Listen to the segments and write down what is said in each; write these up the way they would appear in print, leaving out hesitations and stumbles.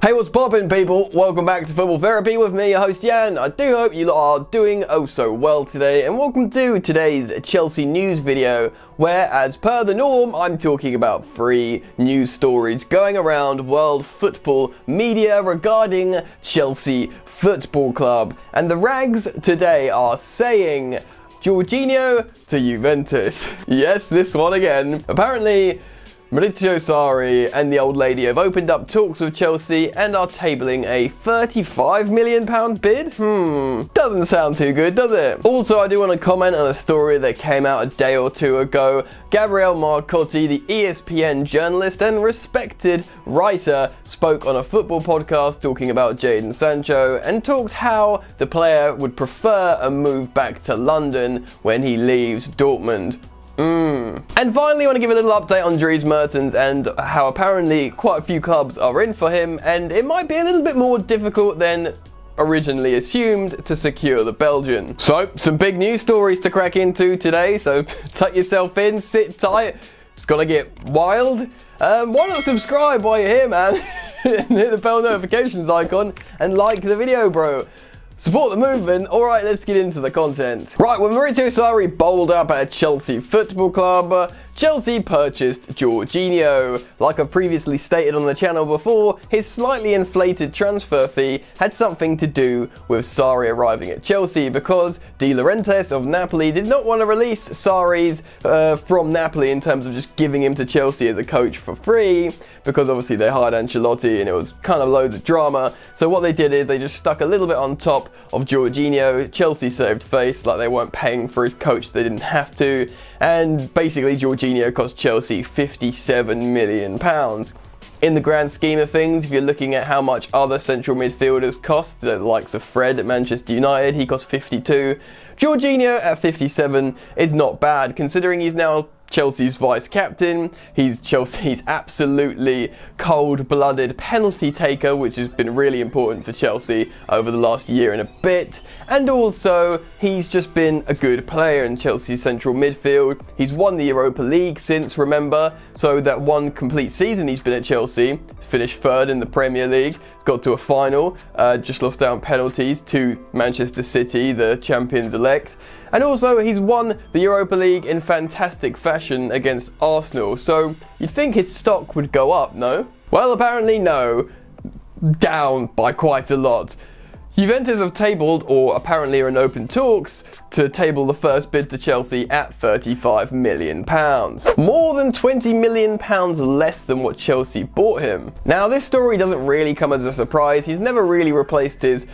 Hey, what's poppin', people? Welcome back to Football Therapy with me, your host Jan. I do hope you are doing oh so well today, and welcome to today's Chelsea news video, where, as per the norm, I'm talking about 3 news stories going around world football media regarding Chelsea Football Club. And the rags today are saying Jorginho to Juventus. Yes, this one again. Apparently, Maurizio Sarri and the old lady have opened up talks with Chelsea and are tabling a £35 million bid? Doesn't sound too good, does it? Also, I do want to comment on a story that came out a day or two ago. Gabriele Marcotti, the ESPN journalist and respected writer, spoke on a football podcast talking about Jadon Sancho and talked how the player would prefer a move back to London when he leaves Dortmund. And finally, I want to give a little update on Dries Mertens and how apparently quite a few clubs are in for him, and it might be a little bit more difficult than originally assumed to secure the Belgian. So, some big news stories to crack into today, so tuck yourself in, sit tight, it's gonna get wild. Why not subscribe while you're here, man? And hit the bell notifications icon and like the video, bro. Support the movement. Alright, let's get into the content. Right, when Maurizio Sarri bowled up at Chelsea Football Club, Chelsea purchased Jorginho. Like I've previously stated on the channel before, his slightly inflated transfer fee had something to do with Sarri arriving at Chelsea, because De Laurentiis of Napoli did not want to release Sarri's from Napoli in terms of just giving him to Chelsea as a coach for free, because obviously they hired Ancelotti and it was kind of loads of drama. So what they did is they just stuck a little bit on top of Jorginho. Chelsea saved face, like they weren't paying for a coach they didn't have to, and basically Jorginho cost Chelsea £57 million. In the grand scheme of things, if you're looking at how much other central midfielders cost, the likes of Fred at Manchester United, he cost 52. Jorginho at 57 is not bad, considering he's now Chelsea's vice captain. He's Chelsea's absolutely cold-blooded penalty taker, which has been really important for Chelsea over the last year and a bit. And also, he's just been a good player in Chelsea's central midfield. He's won the Europa League since, remember? So that one complete season he's been at Chelsea, finished 3rd in the Premier League, got to a final, just lost out on penalties to Manchester City, the champions-elect. And also, he's won the Europa League in fantastic fashion against Arsenal, so you'd think his stock would go up, no? Well, apparently no. Down by quite a lot. Juventus have tabled, or apparently are in open talks, to table the first bid to Chelsea at £35 million. More than £20 million less than what Chelsea bought him. Now, this story doesn't really come as a surprise. He's never really replaced his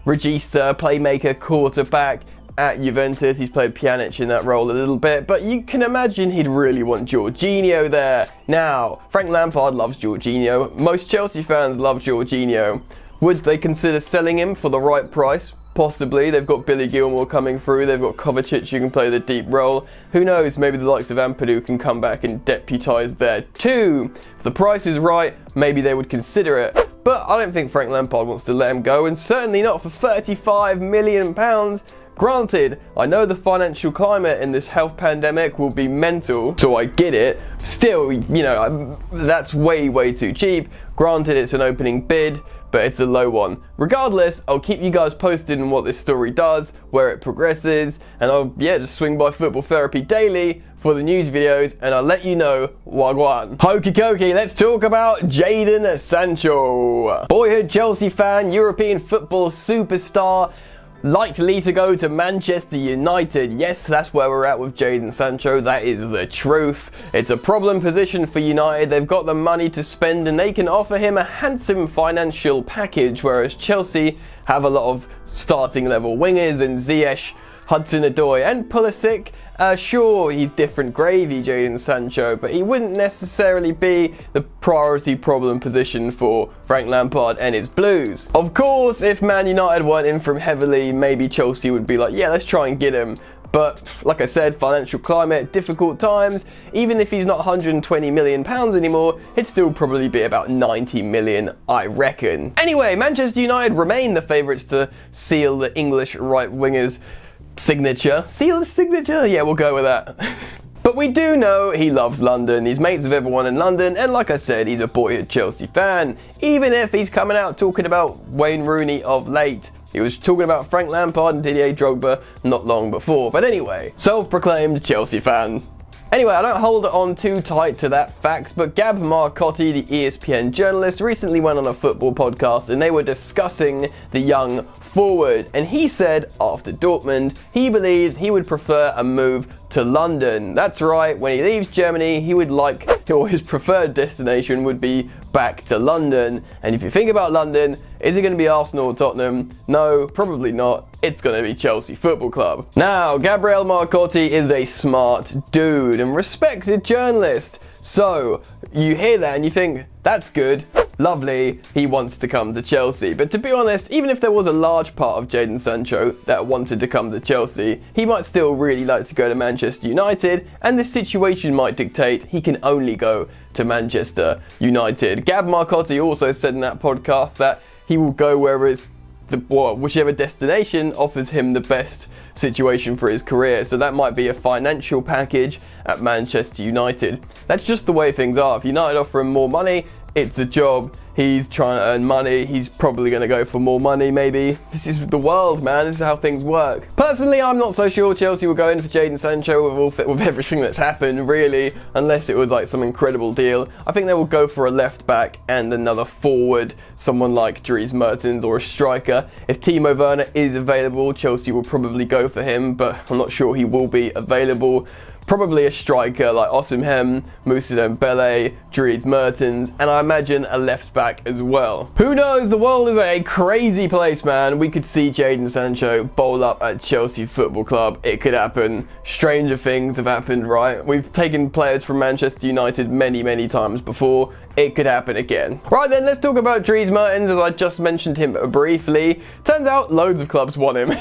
regista, playmaker, quarterback at Juventus. He's played Pjanic in that role a little bit, but you can imagine he'd really want Jorginho there. Now, Frank Lampard loves Jorginho. Most Chelsea fans love Jorginho. Would they consider selling him for the right price? Possibly. They've got Billy Gilmour coming through. They've got Kovacic who can play the deep role. Who knows, maybe the likes of Ampadu can come back and deputise there too. If the price is right, maybe they would consider it. But I don't think Frank Lampard wants to let him go, and certainly not for £35 million. Granted, I know the financial climate in this health pandemic will be mental, so I get it. Still, you know, that's way too cheap. Granted, it's an opening bid, but it's a low one. Regardless, I'll keep you guys posted on what this story does, where it progresses, and I'll, just swing by Football Therapy daily for the news videos, and I'll let you know wagwan. Hokey cokey, let's talk about Jadon Sancho. Boyhood Chelsea fan, European football superstar, likely to go to Manchester United. Yes, that's where we're at with Jadon Sancho. That is the truth. It's a problem position for United. They've got the money to spend and they can offer him a handsome financial package, whereas Chelsea have a lot of starting level wingers in Ziyech, Hudson-Odoi and Pulisic. Sure, he's different gravy, Jadon Sancho, but he wouldn't necessarily be the priority problem position for Frank Lampard and his Blues. Of course, if Man United weren't in from heavily, maybe Chelsea would be like, yeah, let's try and get him. But, like I said, financial climate, difficult times. Even if he's not £120 million anymore, it'd still probably be about 90 million, I reckon. Anyway, Manchester United remain the favourites to seal the English right winger's signature. Seal the signature? Yeah, we'll go with that. But But we do know he loves London. He's mates with everyone in London, and like I said, he's a boyhood Chelsea fan, even if he's coming out talking about Wayne Rooney of late. He was talking about Frank Lampard and Didier Drogba not long before. But anyway, self-proclaimed Chelsea fan. Anyway, I don't hold on too tight to that fact, but Gab Marcotti, the ESPN journalist, recently went on a football podcast and they were discussing the young forward. And he said after Dortmund, he believes he would prefer a move to London. That's right, when he leaves Germany, he would like, or his preferred destination would be back to London. And if you think about London, is it going to be Arsenal or Tottenham? No, probably not. It's going to be Chelsea Football Club. Now, Gabriel Marcotti is a smart dude and respected journalist. So, you hear that and you think, that's good. Lovely, he wants to come to Chelsea. But to be honest, even if there was a large part of Jadon Sancho that wanted to come to Chelsea, he might still really like to go to Manchester United, and the situation might dictate he can only go to Manchester United. Gab Marcotti also said in that podcast that he will go whichever destination offers him the best situation for his career. So that might be a financial package at Manchester United. That's just the way things are. If United offer him more money, it's a job. He's trying to earn money. He's probably going to go for more money, maybe. This is the world, man. This is how things work. Personally, I'm not so sure Chelsea will go in for Jadon Sancho with everything that's happened, really, unless it was like some incredible deal. I think they will go for a left back and another forward, someone like Dries Mertens or a striker. If Timo Werner is available, Chelsea will probably go for him, but I'm not sure he will be available. Probably a striker like Osimhen, Moussa Dembele, Dries Mertens, and I imagine a left back as well. Who knows? The world is a crazy place, man. We could see Jadon Sancho bowl up at Chelsea Football Club. It could happen. Stranger things have happened, right? We've taken players from Manchester United many times before. It could happen again. Right then, let's talk about Dries Mertens, as I just mentioned him briefly. Turns out loads of clubs want him.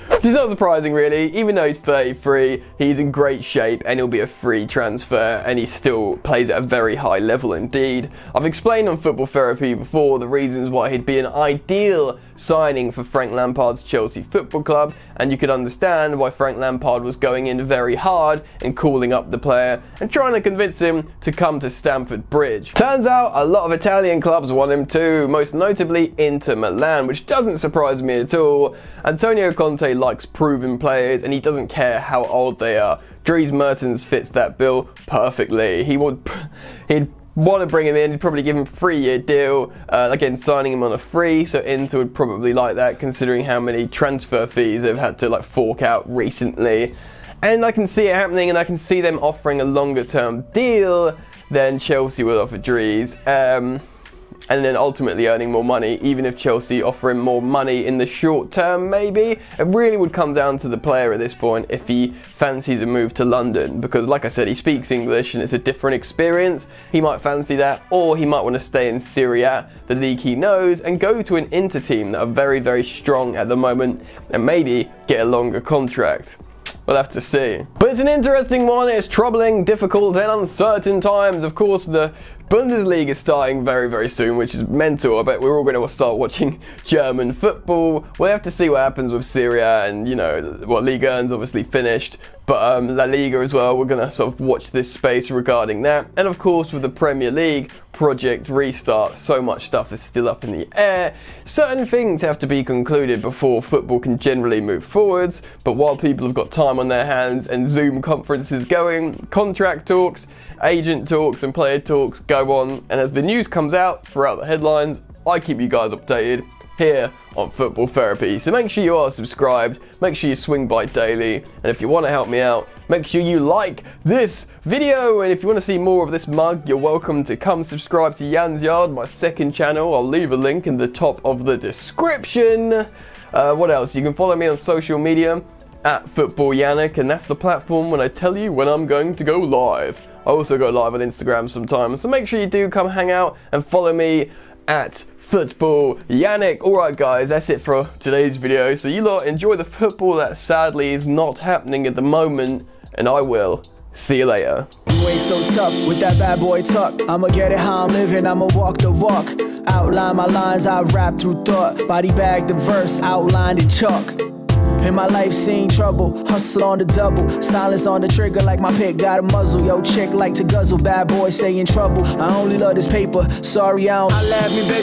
Which is not surprising, really. Even though he's 33, he's in great shape and he'll be a free transfer, and he still plays at a very high level indeed. I've explained on Football Therapy before the reasons why he'd be an ideal signing for Frank Lampard's Chelsea Football Club, and you could understand why Frank Lampard was going in very hard and calling up the player and trying to convince him to come to Stamford Bridge. Turns out a lot of Italian clubs want him too, most notably Inter Milan, which doesn't surprise me at all. Antonio Conte likes proven players and he doesn't care how old they are. Dries Mertens fits that bill perfectly. He'd want to bring him in, he'd probably give him a 3-year deal, again signing him on a free, so Inter would probably like that considering how many transfer fees they've had to fork out recently. And I can see it happening, and I can see them offering a longer term deal than Chelsea will offer Dries. And then ultimately earning more money, even if Chelsea offer him more money in the short term, maybe. It really would come down to the player at this point if he fancies a move to London, because like I said, he speaks English and it's a different experience. He might fancy that, or he might want to stay in Serie A, the league he knows, and go to an Inter team that are very strong at the moment and maybe get a longer contract. We'll have to see. But it's an interesting one. It's troubling, difficult and uncertain times. Of course, the Bundesliga is starting very soon, which is mental. I bet we're all going to start watching German football. We'll have to see what happens with Serie A, and Liga 1's obviously finished, but La Liga as well. We're going to sort of watch this space regarding that. And of course, with the Premier League project restart, so much stuff is still up in the air. Certain things have to be concluded before football can generally move forwards, but while people have got time on their hands and Zoom conferences going, contract talks, agent talks and player talks go on, and as the news comes out throughout the headlines, I keep you guys updated here on Football Therapy. So make sure you are subscribed, make sure you swing by daily, and if you want to help me out, make sure you like this video, and if you want to see more of this mug, you're welcome to come subscribe to Jan's Yard, my second channel. I'll leave a link in the top of the description. What else? You can follow me on social media at Football Yannick, and that's the platform when I tell you when I'm going to go live. I also go live on Instagram sometimes, so make sure you do come hang out and follow me at Football Yannick. Alright guys, that's it for today's video. So you lot enjoy the football that sadly is not happening at the moment, and I will see you later. You ain't so tough with that bad boy tuck. I'ma get it how I'm living, I'ma walk the walk. Outline my lines, I rap through thought. Body bag the verse, outlined in chalk. In my life, seen trouble, hustle on the double, silence on the trigger like my pick got a muzzle. Yo, chick like to guzzle, bad boy stay in trouble. I only love this paper, sorry I don't. I laugh me, baby.